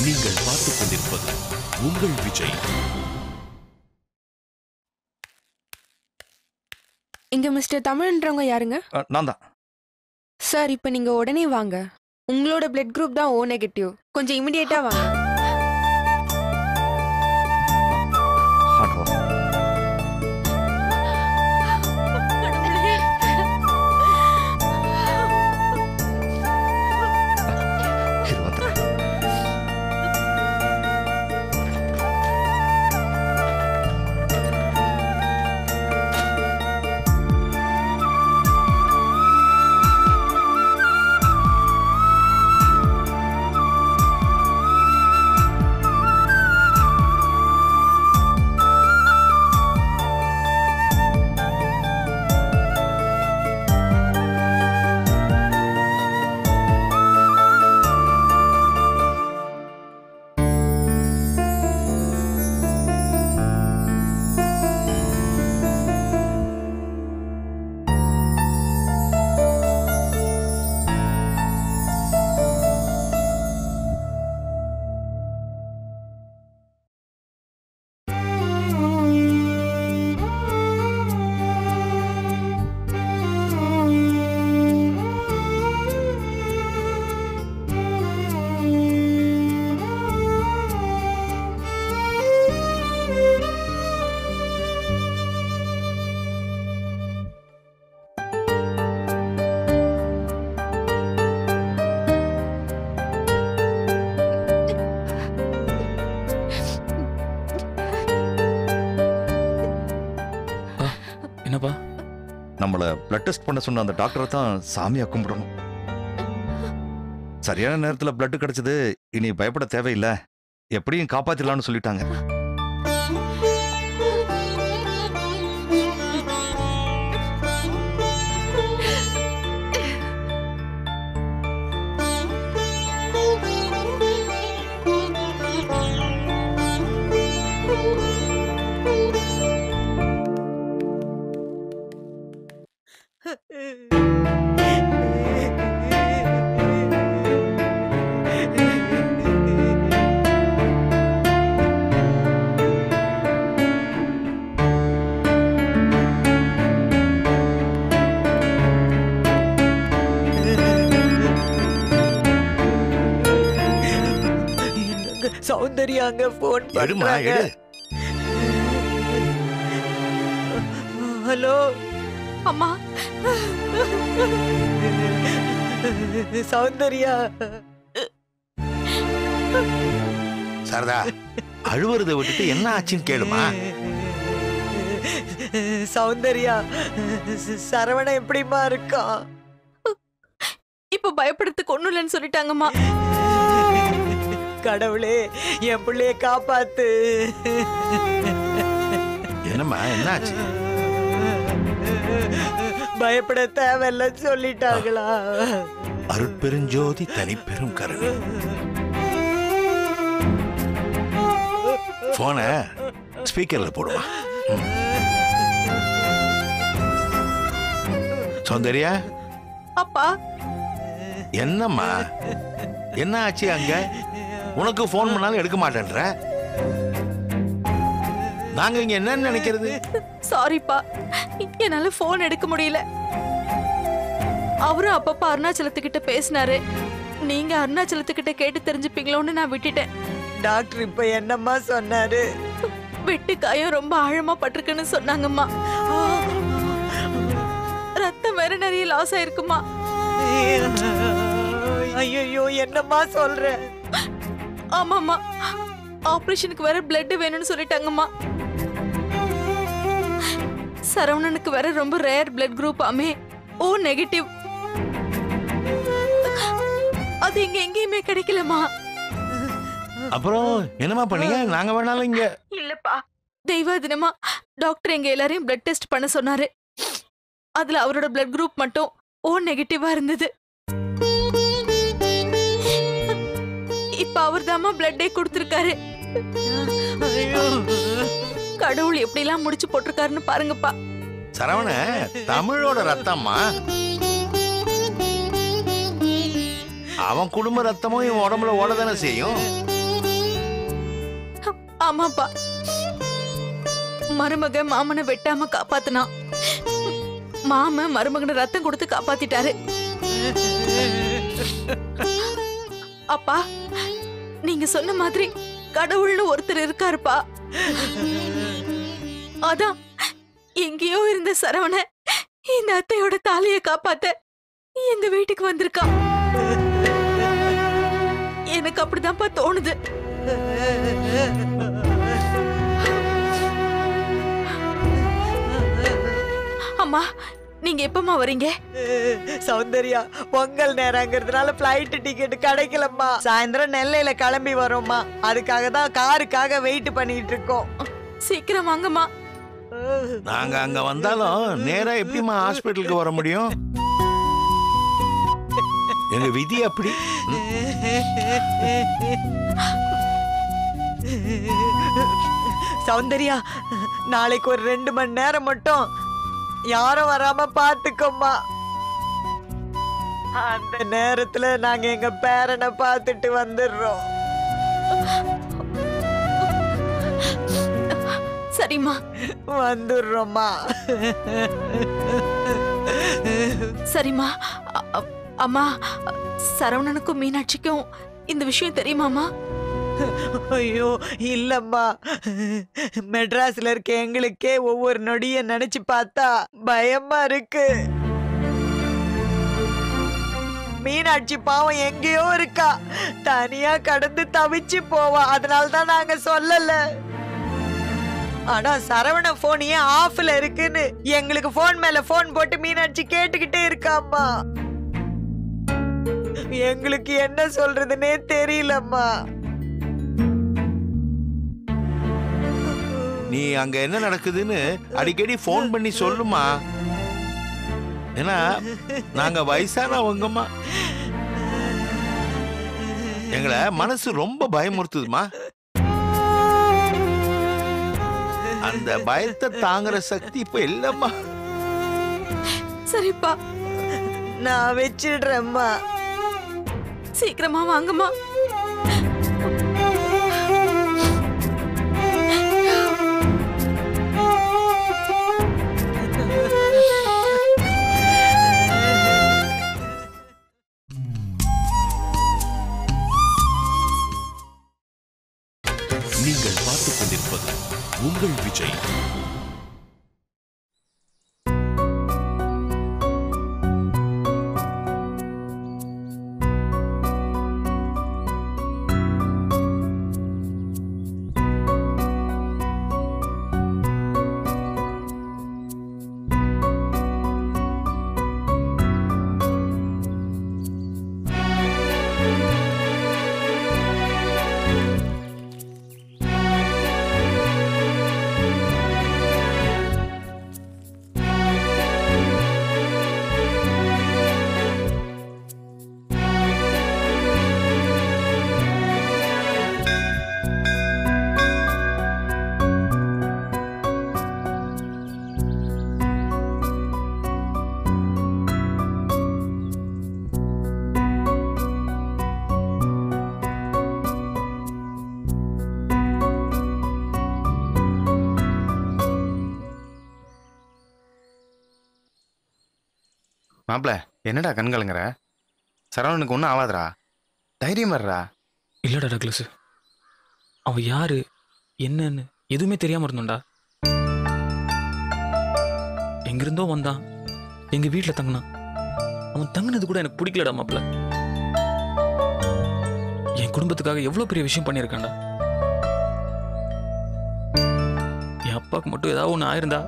நீங்கள் பார்த்துக் கொண்டிருப்பது உங்கள் விஜய். இங்க மிஸ்டர் தமிழ்ன்றவங்க யாருங்க? நான் தான் சார். இப்ப நீங்க உடனே வாங்க. உங்களோட பிளட் குரூப் தான் O நெகட்டிவ். கொஞ்சம் இமிடியேட்டா வாங்க. என்னப்பா? நம்மள பிளட் டெஸ்ட் பண்ண சொன்ன அந்த டாக்டரை தான் சாமியா கும்பிடணும். சரியான நேரத்துல பிளட் கிடைச்சது. இனி பயப்பட தேவையில்லை. எப்படியும் காப்பாத்திடலாம்னு சொல்லிட்டாங்க. சௌந்தர்யாங்க போன் பண்றாங்க. ஹலோ அம்மா. சௌந்தர்யா. சாரதா, அழுவுறதை விட்டுட்டு என்ன ஆச்சுன்னு கேளுமா. சௌந்தர்யா, சரவண எப்படிமா இருக்கான்? இப்ப பயப்படுறதுக்கு ஒண்ணும் இல்லைன்னு சொல்லிட்டாங்கம்மா. கடவுளே, என் பிள்ளைய காப்பாத்து. என்னம்மா, என்னாச்சு? பயப்பட தேவையில்லைன்னு சொல்லிட்டாங்களா? அருட்பெருஞ்சோதி தனிப்பெரும் கருணை. போன ஸ்பீக்கர்ல போடுமா. சௌந்தர்யா. அப்பா. என்னம்மா, என்ன ஆச்சு அங்க? உனக்கு போன் பண்ணாலும் எடுக்க மாட்டேன்ற. நாங்க இங்க என்ன நினைக்கிறது? சாரிப்பா, என்னால போன் எடுக்க முடியல. அவரும் அப்பப்ப அருணாச்சலத்துக்கிட்ட பேசினாரு. நீங்க அருணாச்சலத்துக்கிட்ட கேட்டு தெரிஞ்சுப்பீங்களோன்னு நான் விட்டுட்டேன். டாக்டர் இப்ப என்னம்மா சொன்னாரு? வெட்டு காயம் ரொம்ப ஆழமா பட்டிருக்குன்னு சொன்னாங்கம்மா. ரத்தம் வேற நிறைய லாஸ் ஆயிருக்குமா. ஐயோ, என்னம்மா சொல்ற? ஆமாம்மா, ஆபரேஷனுக்கு வேற பிளட் வேணும்னு சொல்லிட்டாங்கம்மா. சரவணனுக்கு வேற ரொம்ப ரேர் பிளட் குரூப் ஆமே, O நெகட்டிவ். அது இங்க எங்கேயுமே கிடைக்கலமா. அப்புறம் என்னமா பண்ணீங்க? நாங்க வேணாலும் இங்க. இல்லப்பா, தெய்வாதினமா டாக்டர் எங்க எல்லாரையும் பிளட் டெஸ்ட் பண்ண சொன்னாரு. அதுல அவரோட பிளட் குரூப் மட்டும் O நெகட்டிவா இருந்தது. இப்ப அவர் தாமா பிளட்டே கொடுத்திருக்காரு. கடவுள் எப்படி எல்லாம் முடிச்சு போட்டிருக்காருன்னு பாருங்கப்பா. சரவண தமிழோட ரத்தம்மா. அவன் குடும்ப ரத்தமும் இவன் உடம்புல ஓடதானே செய்யும். ஆமாப்பா, மருமக மாமனை வெட்டாம காப்பாத்துனா, மாமன் மருமகனை ரத்தம் கொடுத்து காப்பாத்திட்டாரு. அப்பா, நீங்க சொன்ன மாதிரி கடவுள்னு ஒருத்தர் இருக்காருப்பா. அதான் எங்கேயோ இருந்த சரவண இந்த அத்தையோட தாலியை காப்பாத்த எங்க வீட்டுக்கு வந்திருக்கான். எனக்கு அப்படிதான்ப்பா தோணுது. அம்மா, நீங்க எப்பமா வரீங்க? சௌந்தர்யா, பொங்கல் நேரங்கிறதுனால பிளைட் டிக்கெட் கிடைக்கலம்மா. சாயந்தரம் நெல்லையில கிளம்பி வரோம்மா. அதுக்காக தான் காருக்காக வெயிட் பண்ணிட்டு இருக்கோம். சீக்கிரம் வாங்கம்மா. நாங்க அங்க வந்தாலும் நேரா எப்படிமா ஹாஸ்பிட்டலுக்கு வர முடியும்? எங்க விதி அப்படி. சௌந்தர்யா, நாளைக்கு ஒரு 2 மணி நேரம் மட்டும் யாரும் வராம பாத்துக்கோம்மா. அந்த நேரத்துல நாங்க எங்க பேரனை பார்த்துட்டு வந்துடுறோம். சரிம்மா, வந்துடுறோம்மா. சரிம்மா. அம்மா, சரவணனுக்கும் மீனாட்சிக்கும் இந்த விஷயம் தெரியுமாமா? ஐயோ இல்லம்மா, மெட்ராஸ்ல இருக்க எங்களுக்கே ஒவ்வொரு நொடிய நினைச்சு பார்த்தா பயமா இருக்கு. மீனாட்சி பாவம் எங்கேயோ இருக்கா, தனியா கடந்து தவிச்சு போவா. அதனாலதான் நாங்க சொல்லல. ஆனா சரவண போன் ஏன் ஆஃப்ல இருக்குன்னு எங்களுக்கு போன் மேல போன் போட்டு மீனாட்சி கேட்டுக்கிட்டே இருக்காம்மா. எங்களுக்கு என்ன சொல்றதுன்னே தெரியலம்மா. நீ அங்க என்ன நடக்குதுன்னு அடிக்கடி போன் பண்ணி சொல்லுமா. ஏன்னா நாங்க வயசானவங்கம்மா. எங்களை மனசு ரொம்ப பயமுறுத்துதுமா. அந்த பயத்தை தாங்குற சக்தி இப்ப இல்லம்மா. சரிப்பா, நான் வச்சிடுறேம்மா. சீக்கிரமா வாங்கம்மா. நீங்கள் பார்த்துக் கொண்டிருப்பது உங்கள் விஜய். மாப்பிள, என்னடா கண் கலங்குற? சரவணனுக்கு ஒன்றும் ஆகாதரா, தைரியம் வர்றா. இல்லடா டக்ளஸ், அவன் யாரு என்னன்னு எதுவுமே தெரியாம இருந்தோம்டா. எங்கிருந்தோ வந்தான், எங்க வீட்டுல தங்கினான். அவன் தங்கினது கூட எனக்கு பிடிக்கலடா மாப்பிள. என் குடும்பத்துக்காக எவ்வளவு பெரிய விஷயம் பண்ணியிருக்கான்டா. என் அப்பாவுக்கு மட்டும் ஏதாவது ஒன்று ஆயிருந்தா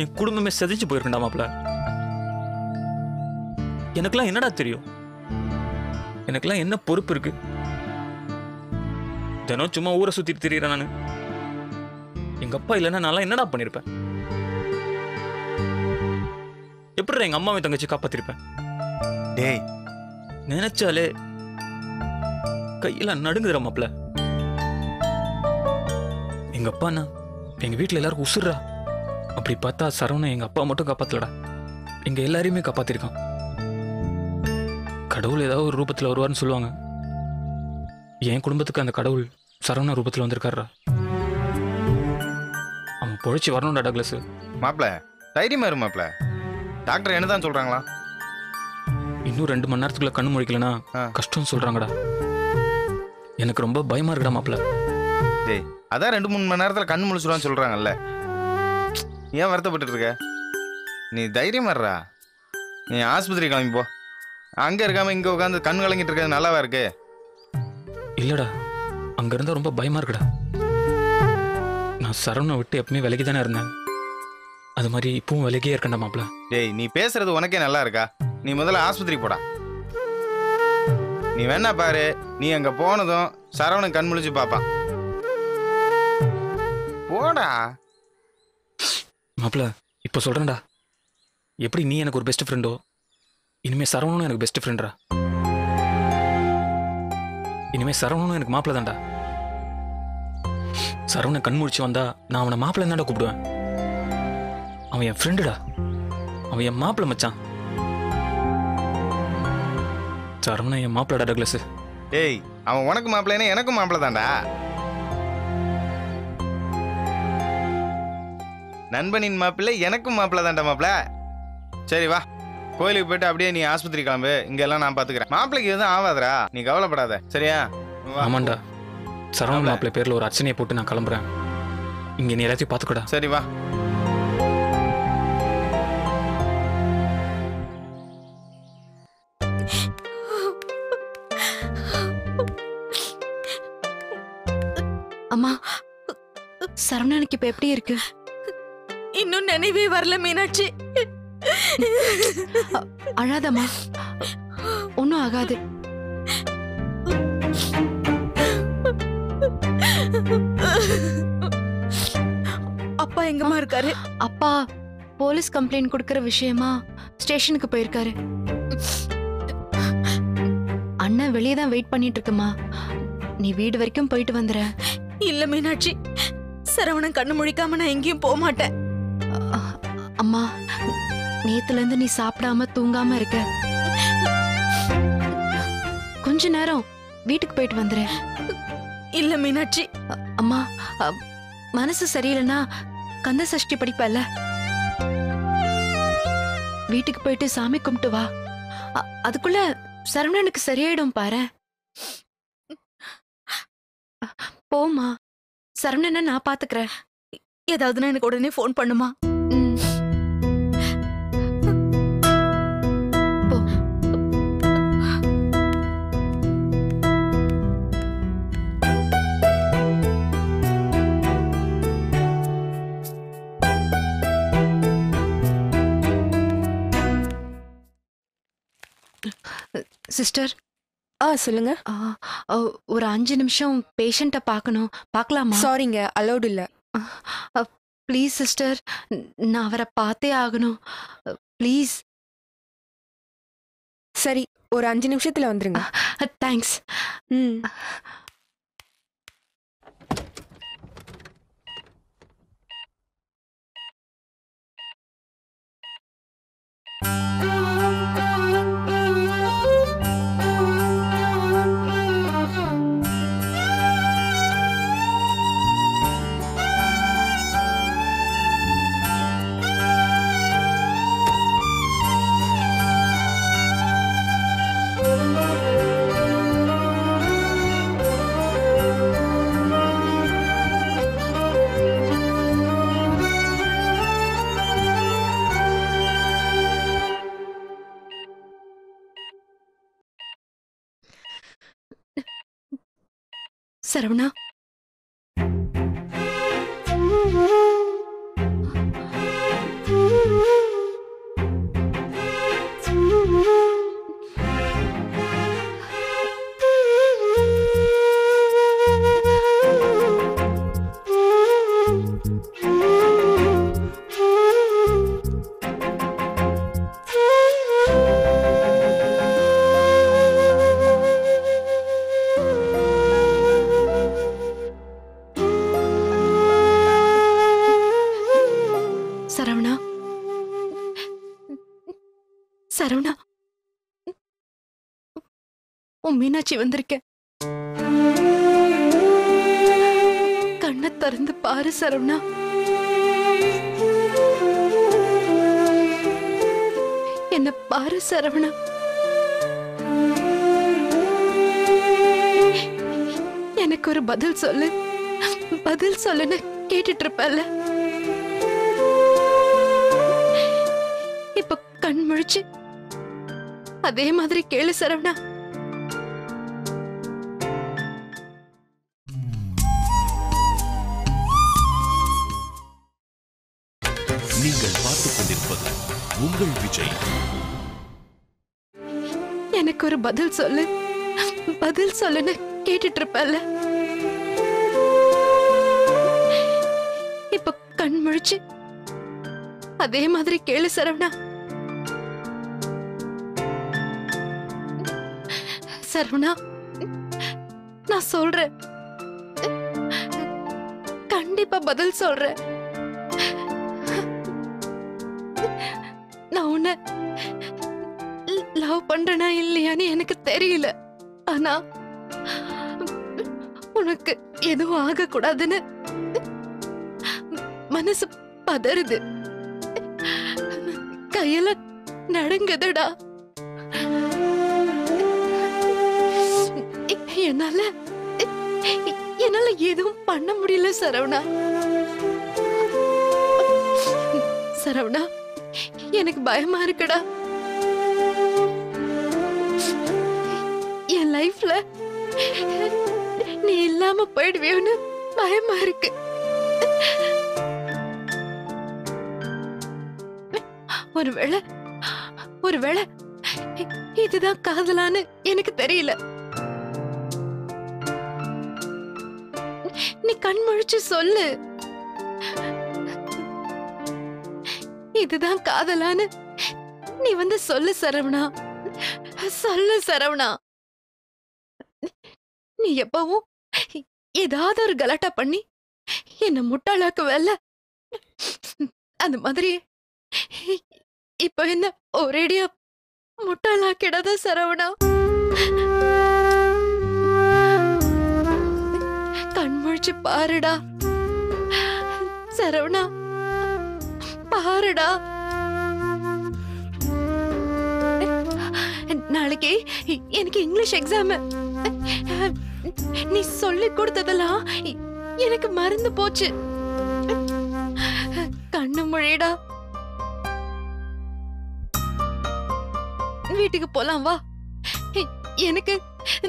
என் குடும்பமே செதைச்சு போயிருக்கேன்டா மாப்பிள. எனக்கெல்லாம் என்னடா தெரியும்? எனக்கெல்லாம் என்ன பொறுப்பு இருக்கு? தினம் சும்மா ஊரை சுத்திட்டு திரியிறேன் நானு. எங்க அப்பா இல்லைன்னா நான் என்னடா பண்ணிருப்பேன்? எப்படி எங்க அம்மாவை தங்கச்சி காப்பாத்திருப்பேன்? டேய், நினைச்சாலே கையில நடுங்குற மாப்ள. எங்க அப்பாண்ணா எங்க வீட்டுல எல்லாருக்கும் உசுர்றா. அப்படி பார்த்தா சரவணன் எங்க அப்பா மட்டும் காப்பாத்தலடா, எங்க எல்லாரையுமே காப்பாத்திருக்கான். கடவுள் ஏதாவது ஒரு ரூபத்துல வருவார்னு சொல்லுவாங்க. என் குடும்பத்துக்கு அந்த கடவுள் சரவண ரூபத்துல வந்திருக்காருடா. பொழைச்சி வரணும்டா டக்ளஸ். மாப்பிள தைரியமா இரு மாப்பிள. டாக்டர் என்னதான் சொல்றாங்களா? இன்னும் 2 மணி நேரத்துக்குள்ள கண்ணு முழிக்கலனா கஷ்டம்னு சொல்றாங்கடா. எனக்கு ரொம்ப பயமா இருக்குடா மாப்பிள. டேய் அதான் 2-3 மணி நேரத்துல கண்ணு முழிச்சிடுவான்னு சொல்றாங்கல்ல. ஏன் வருத்தப்பட்டு இருக்க? நீ தைரியமா இருடா. நீ ஆஸ்பத்திரி கிளம்பி போ. அங்க இருக்காம இங்க உட்காந்து கண் கலங்கிட்டு இருக்கிறது நல்லாவா இருக்கு? இல்லடா, அங்க இருந்தா ரொம்ப பயமா இருக்குடா. நான் சரவணை விட்டு எப்பவுமே விலகி தானே இருந்தேன். அது மாதிரி இப்பவும் விலகியே இருக்கேன்டா மாப்பிள. டேய் நீ பேசுறது உனக்கே நல்லா இருக்கா? நீ முதல்ல ஆஸ்பத்திரி போடா. நீ வேணா பாரு, நீ அங்க போனதும் சரவணன் கண் முழிச்சு பாப்பான். போடா மாப்பிள. இப்ப சொல்றேன்டா, எப்படி நீ எனக்கு ஒரு பெஸ்ட் ஃப்ரெண்டோ, இனிமே சரவணனும் எனக்கு பெஸ்ட் ஃப்ரெண்டா. இனிமே சரவணனும் எனக்கு மாப்பிள தான்டா. சரவணன் கண் முழிச்சு வந்தா நான் அவனை மாப்பிள்ள தான்டா கூப்பிடுவேன். அவன் என் ஃப்ரெண்டுடா. அவன் என் மாப்பிள்ள மச்சான். சரவணன் என் மாப்பிள்ளடா டக்ளஸ். டேய் அவன் உனக்கு மாப்பிள்ளைன்னா எனக்கும் மாப்பிள்ள தான்டா. நண்பனின் மாப்பிள்ளை எனக்கும் மாப்பிள்ள தான்டா மாப்பிள்ள. சரி வா, கோயிலுக்கு போயிட்டு அப்படியே நீ ஆஸ்பத்திரி கிளம்பு. இங்க எல்லாம் நான் பாத்துக்கிறேன். மாப்பிள்ளைக்கு எதுவும் ஆகாதரா, நீ கவலைப்படாத சரியா? ஆமாண்டா, சரவணன் மாப்பிள்ளை பேர்ல ஒரு அர்ச்சனையை போட்டு நான் கிளம்புறேன். இங்க நீ எல்லாத்தையும் பாத்துக்கடா. சரி வா. அம்மா, சரவணனுக்கு இப்ப எப்படி இருக்கு? இன்னும் நினைவே வரல மீனாட்சி. அழாதம்மா, ஒன்னும் ஆகாது. அப்பா எங்கம்மா இருக்காரு? அப்பா போலீஸ் கம்ப்ளைண்ட் கொடுக்கற விஷயமா ஸ்டேஷனுக்கு போயிருக்காரு. அண்ணன் வெளியே தான் வெயிட் பண்ணிட்டு இருக்குமா. நீ வீடு வரைக்கும் போயிட்டு வந்துற. இல்ல மீனாட்சி, சரவணன் கண்ணு முழிக்காம நான் எங்கேயும் போக மாட்டேன். அம்மா, நேத்துல இருந்து நீ சாப்பிடாம தூங்காம இருக்க. கொஞ்ச நேரம் வீட்டுக்கு போயிட்டு வந்துற. இல்ல மீனாட்சி. அம்மா, மனசு சரியில்லைன்னா கந்த சஷ்டி படிப்பல்ல. வீட்டுக்கு போயிட்டு சாமி கும்பிட்டு வா. அதுக்குள்ள சரவணனுக்கு சரியாயிடும் பாரு. போமா, சரவணனை நான் பாத்துக்கிறேன். ஏதாவதுன்னா எனக்கு உடனே போன் பண்ணுமா? போ. சிஸ்டர். சொல்லுங்க. ஒரு 5 நிமிஷம் பேஷண்ட்டை பார்க்கணும். பார்க்கலாமா? சாரிங்க, அலௌட் இல்ல. ப்ளீஸ் சிஸ்டர், நான் அவரை பார்த்தே ஆகணும். ப்ளீஸ். சரி, ஒரு 5 நிமிஷத்துல வந்துருங்க. தேங்க்ஸ். சரவணா, சரவணா, சரவணா, உன் மீனாட்சி வந்திருக்க. கண்ணை திறந்து பாரு சரவணா. பாரு சரவணா, எனக்கு ஒரு பதில் சொல்லு, பதில் சொல்லுன்னு கேட்டுட்டு இருப்பல்ல. இப்ப கண் முழிச்சு அதே மாதிரி கேளு சரவணா. நீங்கள் பார்த்துக் கொண்டிருப்பது உங்கள் விஜய். எனக்கு ஒரு பதில் சொல்லு, பதில் சொல்லுன்னு கேட்டுட்டு இருப்பல்ல. இப்ப கண் முழிச்சு அதே மாதிரி கேளு சரவணா. சரவணா, நான் சொல்றேன், கண்டிப்பா பதில் சொல்றேன். நான் உன்னை லவ் பண்றேனா இல்லையான்னு எனக்கு தெரியல. ஆனா உனக்கு எதுவும் ஆக கூடாதுன்னு மனசு பதறுது, கையில நடுங்குதுடா. என்னால என்னால எதுவும் பண்ண முடியல சரவணா. சரவணா, எனக்கு பயமா இருக்குடா. என் லைஃப்ல நீ இல்லாம போயிடுவேன்னு பயமா இருக்கு. ஒருவேளை இதுதான் காதலான்னு எனக்கு தெரியல. நீ கண் முழிச்சு சொல்லு, இதுதான் காதலான்னு நீ வந்து சொல்லு சரவணா, சொல்லு சரவணா. நீ எப்பவும் ஏதாவது ஒரு கலாட்டா பண்ணி என்ன முட்டாளாக்குவல்ல, அந்த மாதிரி இப்ப என்ன ஒரேடியா முட்டாளாக்கிடாத சரவணா. கண்முழிச்சு பாருடா சரவணா, பாருடா. நாளைக்கு எனக்கு இங்கிலீஷ் எக்ஸாம். நீ சொல்லி கொடுத்ததெல்லாம் எனக்கு மறந்து போச்சு. கண்ணு மொழிடா. வீட்டுக்கு போலாம் வா. எனக்கு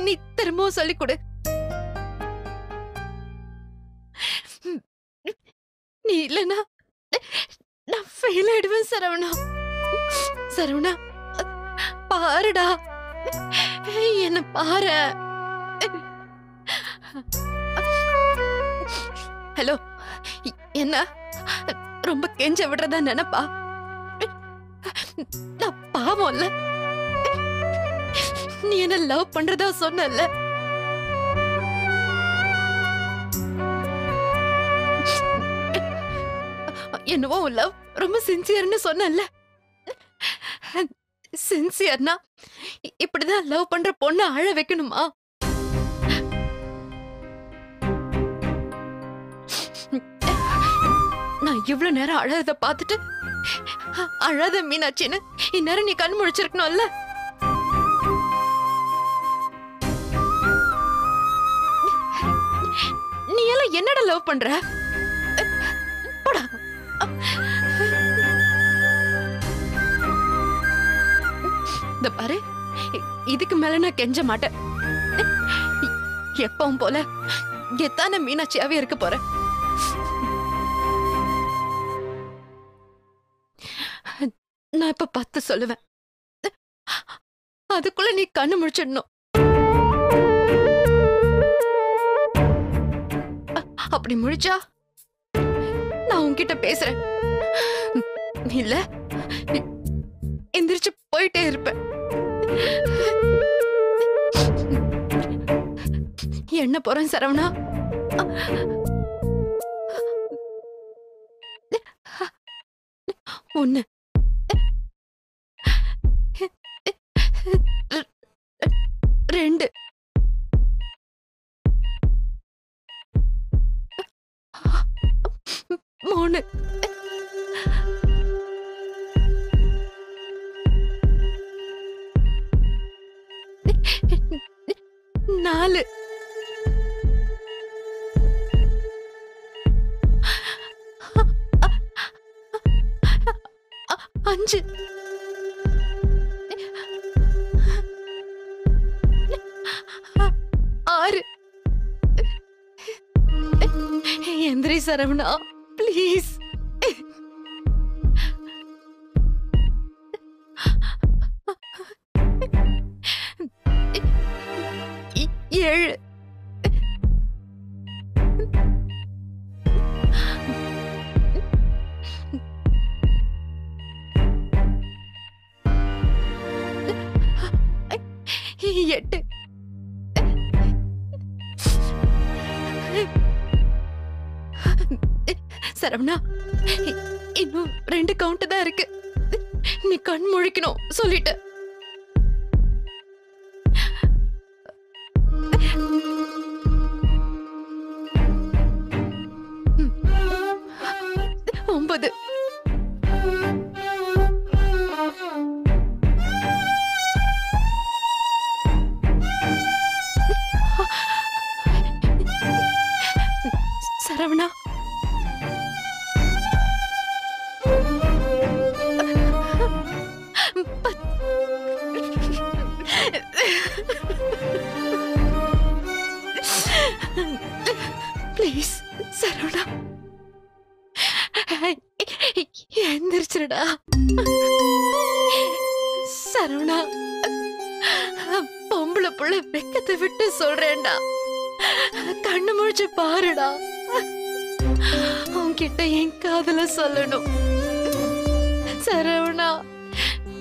நீ திரும்பவும் சொல்லிக் கொடு. நீ இல்லனா நான் ஃபெயில் ஆயிடுவேன் சரவணா. சரவணா, பாருடா, என்ன பாரு. ஹலோ, என்ன ரொம்ப கெஞ்ச விடுறதா நினைப்பா? நான் பாவம் இல்ல, நீ என்ன லவ் பண்றதா சொன்னல. என்னவோ லவ் ரொம்ப சின்சியர்னு சொன்னல. சின்சியர்னா இப்படிதான் லவ் பண்ற பொண்ணு அழ வைக்கணுமா? நான் இவ்வளவு நேரம் அழறத பார்த்துட்டு அழாத மீனாட்சின்னு இந்நேரம் நீ கண் முழிச்சிருக்கணும்ல. நீ எல்லாம் என்னடா லவ் பண்ற? போடா. இந்த பாரு, இதுக்கு மேல நான் கெஞ்ச மாட்டேன். எப்பவும் போல கெத்தான மீனாட்சியாவே இருக்க போறேன். நான் இப்ப 10 சொல்லுவேன், அதுக்குள்ள நீ கண்ணு முழிச்சிடணும். அப்படி முழிச்சா நான் உன்கிட்ட பேசுறேன், இல்ல எந்திரிச்சு போயிட்டே இருப்பேன். என்ன போறேன் சரவணா? ஒண்ணு, 2, 3. 5 6 எந்திரி சரவணா ப்ளீஸ். 7 8 சரவணா இன்னும் 2 கவுண்ட் தான் இருக்கு. நீ கண் முழிக்கணும் சொல்லிட்ட. 9 சரவணா ப்ளீஸ் சரவணா எந்திரிச்சிருடா சரவணா. பொம்பளை புள்ள வெக்கத்தை விட்டு சொல்றேன்டா, கண்ணு முழிச்சு பாருடா. உன்கிட்ட என் காதல சொல்லணும் சரவணா.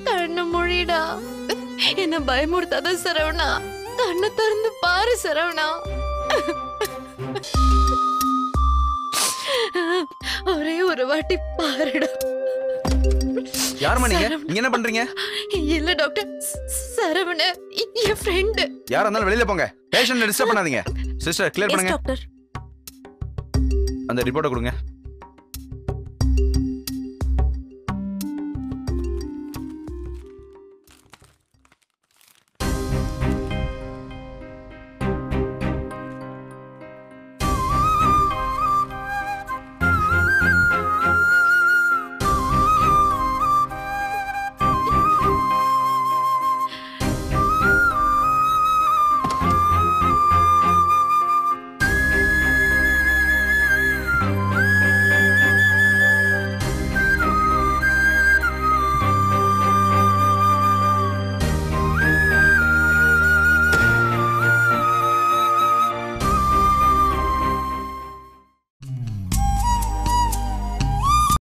கண்ணு மொழிடா, என்ன பயமுறுத்தாத சரவணா. கண்ணை திறந்து பாரு சரவணா. ஒரே ஒரு வாட்டி பாருடா. யாருமா நீங்க? நீங்க என்ன பண்றீங்க? இல்ல டாக்டர், சரவண என் ஃப்ரெண்ட். யாரா இருந்தாலும் வெளியில போங்க. பேஷண்ட் டிஸ்டர்ப் பண்ணாதீங்க. சிஸ்டர் கிளியர் பண்ணுங்க. டாக்டர் அந்த ரிப்போர்ட்டை கொடுங்க.